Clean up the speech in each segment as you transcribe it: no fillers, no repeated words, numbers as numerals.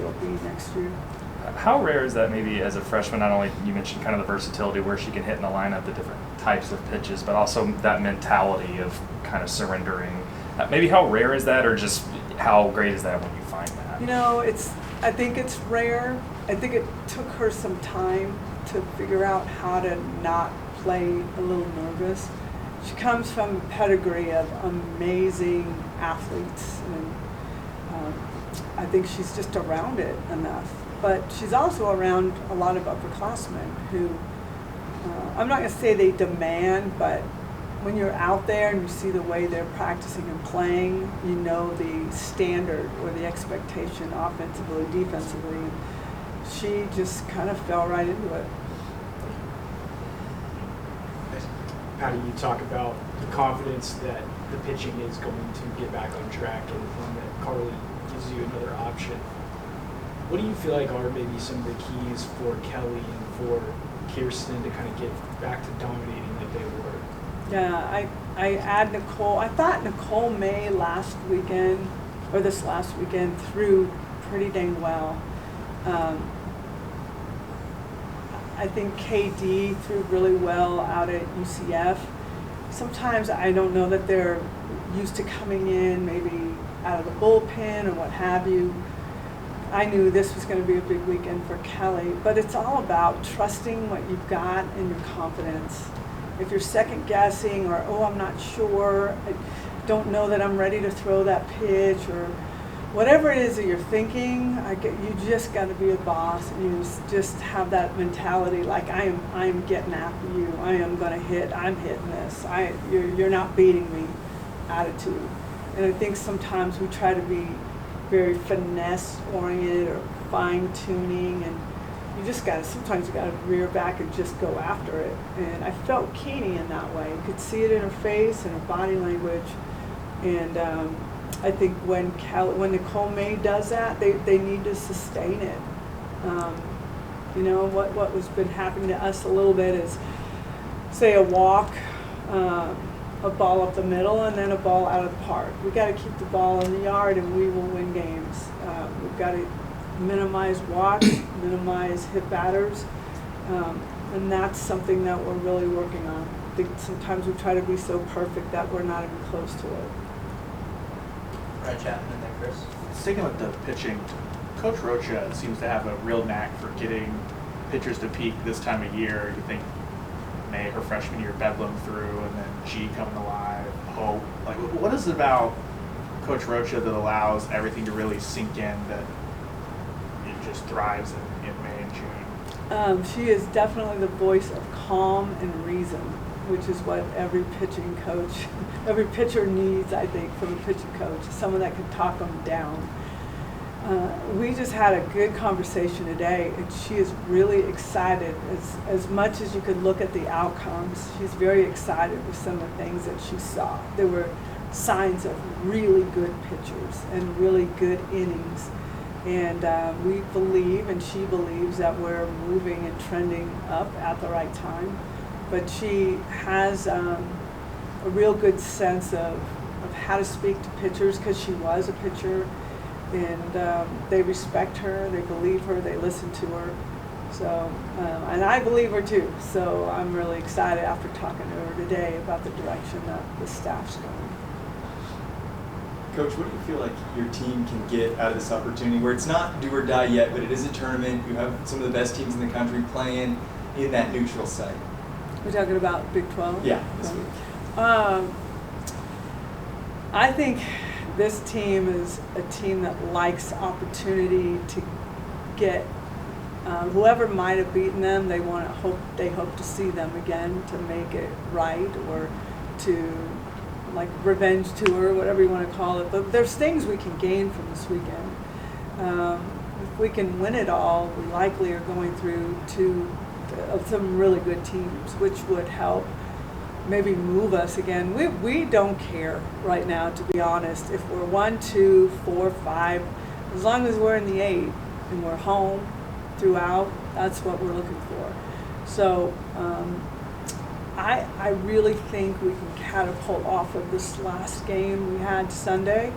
she'll be next year. How rare is that maybe as a freshman, not only you mentioned kind of the versatility where she can hit in the lineup, the different types of pitches, but also that mentality of kind of surrendering. Maybe how rare is that, or just how great is that when you find that? You know, I think it's rare. I think it took her some time to figure out how to not play a little nervous. She comes from a pedigree of amazing athletes, and I think she's just around it enough. But she's also around a lot of upperclassmen who, I'm not going to say they demand, but when you're out there and you see the way they're practicing and playing, you know the standard or the expectation offensively, defensively. She just kind of fell right into it. Patty, you talk about the confidence that the pitching is going to get back on track and that Carly gives you another option. What do you feel like are maybe some of the keys for Kelly and for Kirsten to kind of get back to dominating like they were? Yeah, I add Nicole. I thought Nicole May this last weekend threw pretty dang well. I think KD threw really well out at UCF. Sometimes I don't know that they're used to coming in maybe out of the bullpen or what have you. I knew this was going to be a big weekend for Kelly, but it's all about trusting what you've got and your confidence. If you're second guessing or, I'm not sure, I don't know that I'm ready to throw that pitch, or whatever it is that you're thinking, you just got to be a boss, and you just have that mentality like I am getting after you. I am going to hit. I'm hitting this. You're not beating me attitude. And I think sometimes we try to be very finesse oriented or fine tuning, and sometimes you got to rear back and just go after it. And I felt Keeney in that way. You could see it in her face and her body language. And I think when Nicole May does that, they need to sustain it. You know, what was been happening to us a little bit is, say, a walk, a ball up the middle, and then a ball out of the park. We got to keep the ball in the yard, and we will win games. We've got to minimize walks, minimize hit batters, and that's something that we're really working on. I think sometimes we try to be so perfect that we're not even close to it. Right, Chapman and then Chris. Sticking with the pitching, Coach Rocha seems to have a real knack for getting pitchers to peak this time of year. You think May, her freshman year, Bedlam through, and then G coming alive, Hope. Like, what is it about Coach Rocha that allows everything to really sink in, that it just thrives in May and June? She is definitely the voice of calm and reason, which is what every pitching coach, every pitcher needs, I think, from a pitching coach, someone that can talk them down. We just had a good conversation today, and she is really excited. As much as you could look at the outcomes, she's very excited with some of the things that she saw. There were signs of really good pitchers and really good innings. And we believe, and she believes, that we're moving and trending up at the right time. But she has a real good sense of how to speak to pitchers, because she was a pitcher, and they respect her, they believe her, they listen to her. So, and I believe her too. So I'm really excited after talking to her today about the direction that the staff's going. Coach, what do you feel like your team can get out of this opportunity, where it's not do or die yet, but it is a tournament? You have some of the best teams in the country playing in that neutral site. We're talking about Big 12? Yeah, this week. I think this team is a team that likes opportunity to get whoever might have beaten them. They hope to see them again to make it right, or to like revenge tour, whatever you want to call it. But there's things we can gain from this weekend. If we can win it all, we likely are going through some really good teams, which would help maybe move us again. We don't care right now, to be honest. If we're 1, 2, 4, 5, as long as we're in the 8 and we're home throughout, that's what we're looking for. So I really think we can catapult off of this last game we had Sunday,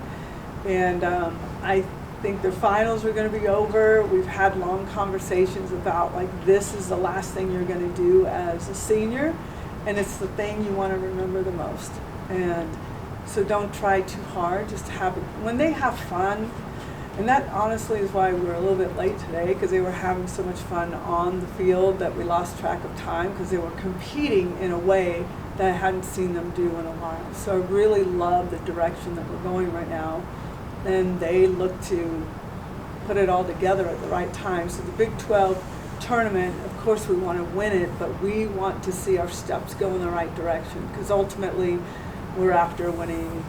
and I think their finals are going to be over. We've had long conversations about, like, this is the last thing you're going to do as a senior, and it's the thing you want to remember the most. And so don't try too hard, just have it. When they have fun, and that honestly is why we were a little bit late today, because they were having so much fun on the field that we lost track of time, because they were competing in a way that I hadn't seen them do in a while. So I really love the direction that we're going right now. And they look to put it all together at the right time. So the Big 12 tournament, of course we want to win it, but we want to see our steps go in the right direction, because ultimately we're after winning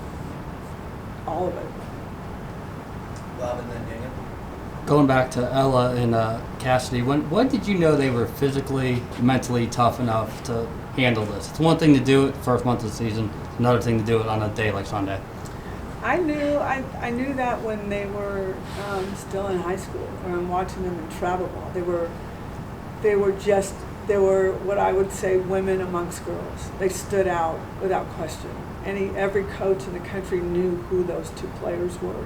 all of it. Bob and then Daniel. Going back to Ella and Cassidy, when did you know they were physically, mentally tough enough to handle this? It's one thing to do it the first month of the season, it's another thing to do it on a day like Sunday. I knew that when they were still in high school, when I'm watching them in travel ball. They were what I would say women amongst girls. They stood out without question. Every coach in the country knew who those two players were.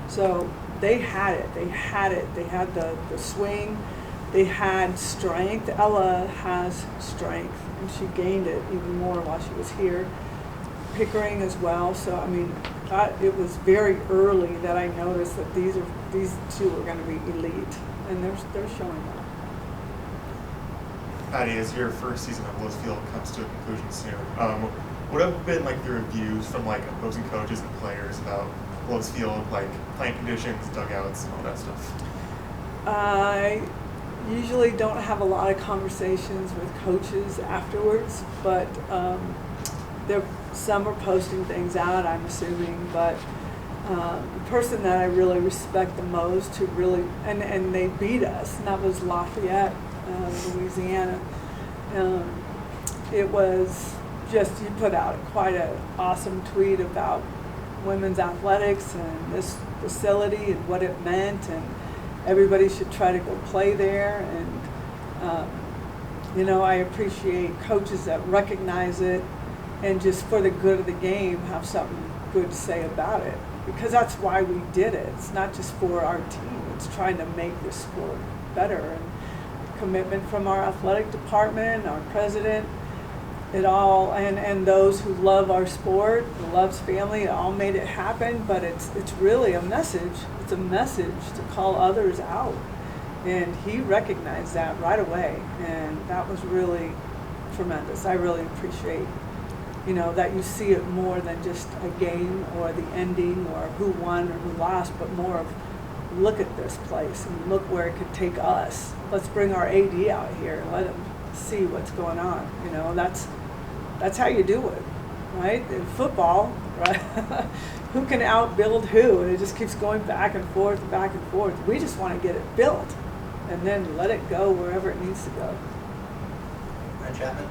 So they had it. They had the swing. They had strength. Ella has strength, and she gained it even more while she was here. Pickering as well. So I mean, it was very early that I noticed that these two are going to be elite, and they're showing that. Patty, as your first season at Willis Field comes to a conclusion soon, what have been like the reviews from like opposing coaches and players about Willis Field, like playing conditions, dugouts, and all that stuff? I usually don't have a lot of conversations with coaches afterwards, but some are posting things out, I'm assuming, but the person that I really respect the most, who really, and they beat us, and that was Lafayette, Louisiana. It was just, you put out quite an awesome tweet about women's athletics and this facility and what it meant, and everybody should try to go play there. And I appreciate coaches that recognize it and just for the good of the game have something good to say about it, because that's why we did it. It's not just for our team, it's trying to make this sport better. And commitment from our athletic department, our president, it all, and those who love our sport, the Loves family, it all made it happen. But it's really a message. It's a message to call others out, and he recognized that right away, and that was really tremendous. I really appreciate that you see it more than just a game or the ending or who won or who lost, but more of, look at this place and look where it could take us. Let's bring our AD out here and let him see what's going on. That's how you do it, right? In football, right? Who can outbuild who? And it just keeps going back and forth, back and forth. We just want to get it built and then let it go wherever it needs to go. Ryan Chapman.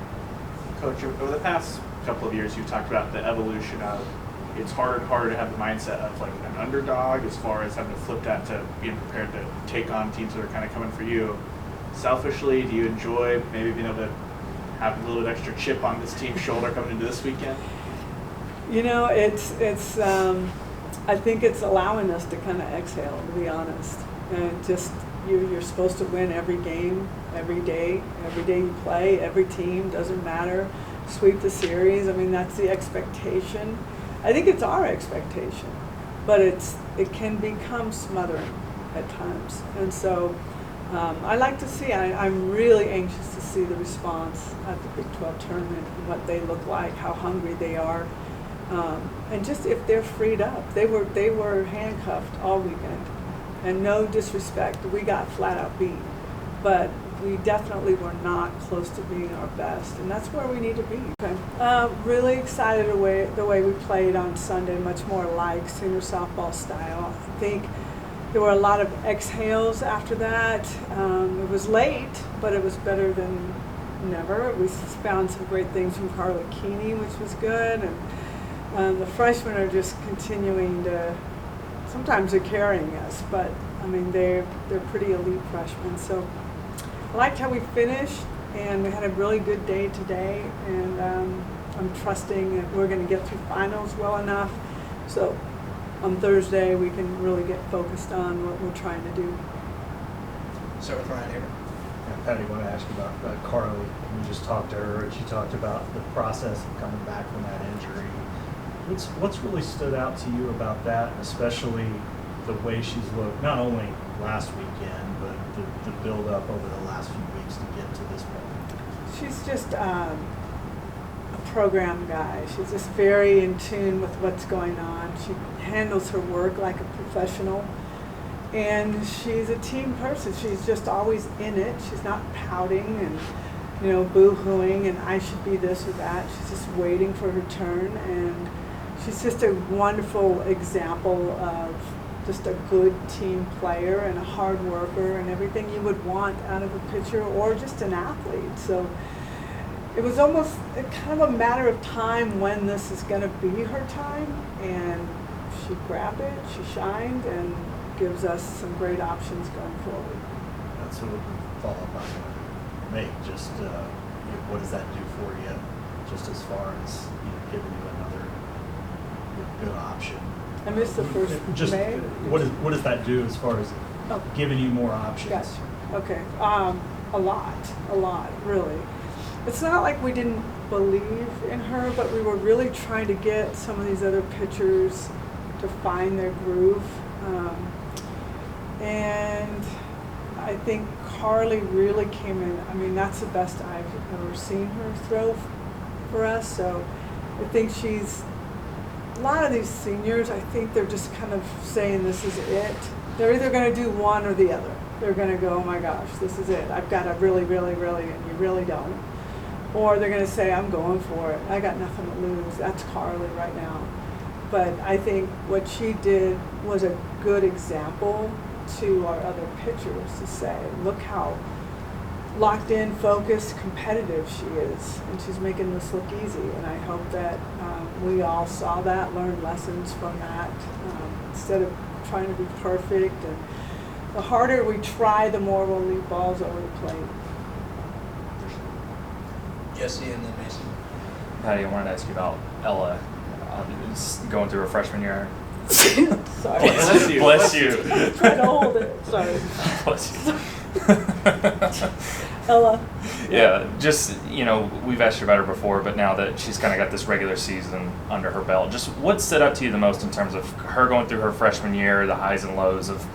Coach, over the past couple of years, you've talked about the evolution of it's harder and harder to have the mindset of like an underdog, as far as having to flip that to being prepared to take on teams that are kind of coming for you. Selfishly, do you enjoy maybe being able to have a little bit extra chip on this team's shoulder coming into this weekend? It's I think it's allowing us to kind of exhale, to be honest. And just you're supposed to win every game, every day you play, every team, doesn't matter. Sweep the series. I mean, that's the expectation. I think it's our expectation, but it can become smothering at times. And so I like to see, I'm really anxious to see the response at the Big 12 tournament, what they look like, how hungry they are, and just if they're freed up. They were handcuffed all weekend, and no disrespect, we got flat out beat, but we definitely were not close to being our best, and that's where we need to be. Okay. Really excited the way we played on Sunday, much more like senior softball style. I think there were a lot of exhales after that. It was late, but it was better than never. We found some great things from Carly Keeney, which was good, and the freshmen are just continuing to, sometimes they're carrying us, but I mean, they're pretty elite freshmen. So I liked how we finished, and we had a really good day today, and I'm trusting that we're going to get through finals well enough. So on Thursday we can really get focused on what we're trying to do. Start with Ryan Avery. Yeah, Patty, I want to ask you about Carly. You just talked to her, and she talked about the process of coming back from that injury. What's really stood out to you about that, especially the way she's looked, not only last weekend, but the build-up over the last few weeks to get to this point? She's just a program guy. She's just very in tune with what's going on. She handles her work like a professional. And she's a team person. She's just always in it. She's not pouting and, boo-hooing and I should be this or that. She's just waiting for her turn. And she's just a wonderful example of just a good team player and a hard worker and everything you would want out of a pitcher or just an athlete. So it was almost kind of a matter of time when this is going to be her time. And she grabbed it, she shined, and gives us some great options going forward. That's sort of the follow-up I want to make. Just what does that do for you, just as far as giving you another good option? I missed the first Just May. what does that do as far as giving you more options? Gotcha. Okay. A lot, really. It's not like we didn't believe in her, but we were really trying to get some of these other pitchers to find their groove. And I think Carly really came in. I mean, that's the best I've ever seen her throw for us. So I think a lot of these seniors, I think they're just kind of saying this is it. They're either going to do one or the other. They're going to go, oh my gosh, this is it. I've got to really, really, really, and you really don't. Or they're going to say, I'm going for it. I got nothing to lose. That's Carly right now. But I think what she did was a good example to our other pitchers to say, look how locked in, focused, competitive she is, and she's making this look easy. And I hope that we all saw that, learned lessons from that, instead of trying to be perfect. And the harder we try, the more we'll leave balls over the plate. Jesse and then Mason. Patty, I wanted to ask you about Ella going through her freshman year. Sorry. Bless you. Bless you. Try to hold it. Sorry. Bless you. Ella. Yeah, just, we've asked you about her before, but now that she's kind of got this regular season under her belt, just what stood out to you the most in terms of her going through her freshman year, the highs and lows of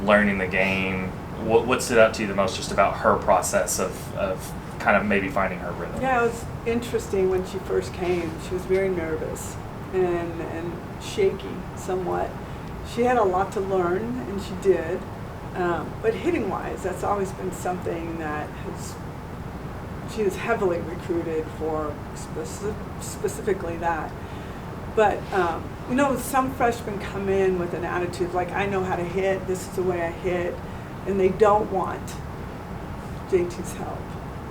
learning the game? What stood out to you the most just about her process of kind of maybe finding her rhythm? Yeah, it was interesting when she first came. She was very nervous and shaky somewhat. She had a lot to learn, and she did. But hitting-wise, that's always been something that she is heavily recruited for, specifically that. But, some freshmen come in with an attitude like, I know how to hit, this is the way I hit, and they don't want JT's help.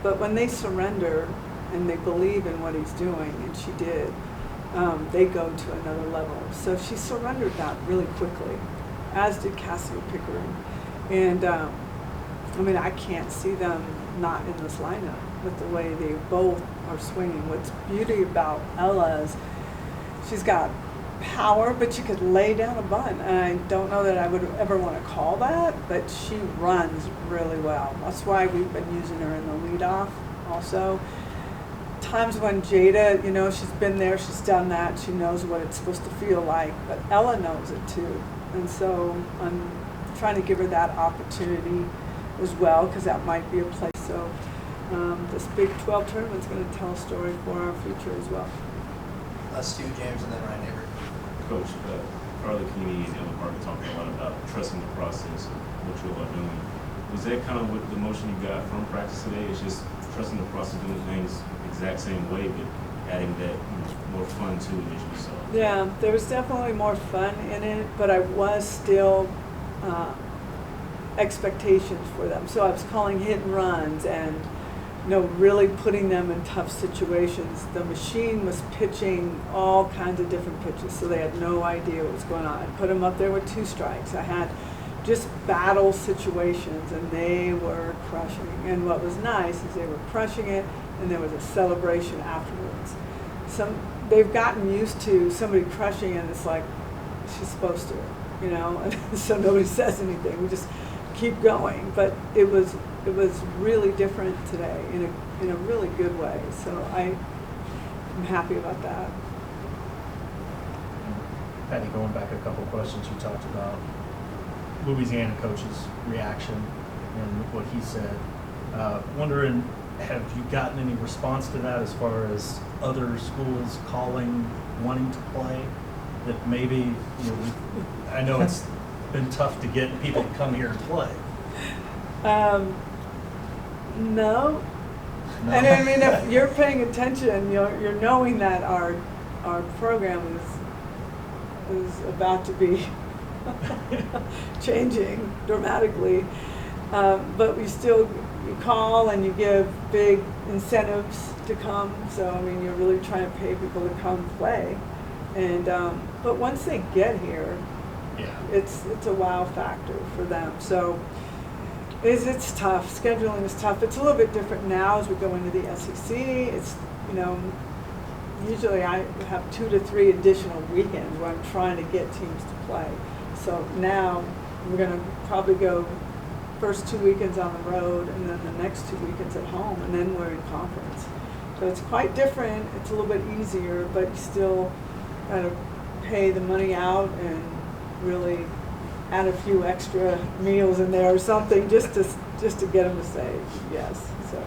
But when they surrender and they believe in what he's doing, and she did, they go to another level. So she surrendered that really quickly, as did Cassidy Pickering. And I can't see them not in this lineup with the way they both are swinging. What's beauty about Ella is she's got power, but she could lay down a bunt. And I don't know that I would ever want to call that, but she runs really well. That's why we've been using her in the leadoff also. Times when Jada, she's been there, she's done that, she knows what it's supposed to feel like, but Ella knows it too. And so I'm trying to give her that opportunity as well, because that might be a place. So this Big 12 tournament's going to tell a story for our future as well. Let's do James and then Ryan Avery. Coach, Carly Keeney and Devon Park talking a lot about trusting the process of what you all are doing. Was that kind of what the motion you got from practice today? Is just trusting the process, doing things exact same way, but adding that more fun to it, as you saw? Yeah, there was definitely more fun in it, but I was still expectations for them. So I was calling hit and runs and really putting them in tough situations. The machine was pitching all kinds of different pitches, so they had no idea what was going on. I put them up there with 2 strikes. I had just battle situations, and they were crushing. And what was nice is they were crushing it, and there was a celebration afterwards. They've gotten used to somebody crushing, and it's like, she's supposed to, you know, and so nobody says anything. We just keep going. But it was really different today in a really good way. So I'm happy about that. Patty, going back a couple questions, you talked about Louisiana coach's reaction and what he said. Wondering, have you gotten any response to that as far as other schools calling, wanting to play? That maybe, you know, I know it's been tough to get people to come here and play. No. No? And I mean, if you're paying attention, you're knowing that our program is about to be changing dramatically. But you call and you give big incentives to come. So I mean, you're really trying to pay people to come play. And but once they get here, Yeah. it's a wow factor for them. So it's tough. Scheduling is tough. It's a little bit different now as we go into the SEC. It's, you know, usually I have 2 to 3 additional weekends where I'm trying to get teams to play. So now we're going to probably go first 2 weekends on the road and then the next 2 weekends at home, and then we're in conference. So it's quite different. It's a little bit easier, but you still got to pay the money out and really add a few extra meals in there or something just to get them to say yes. So.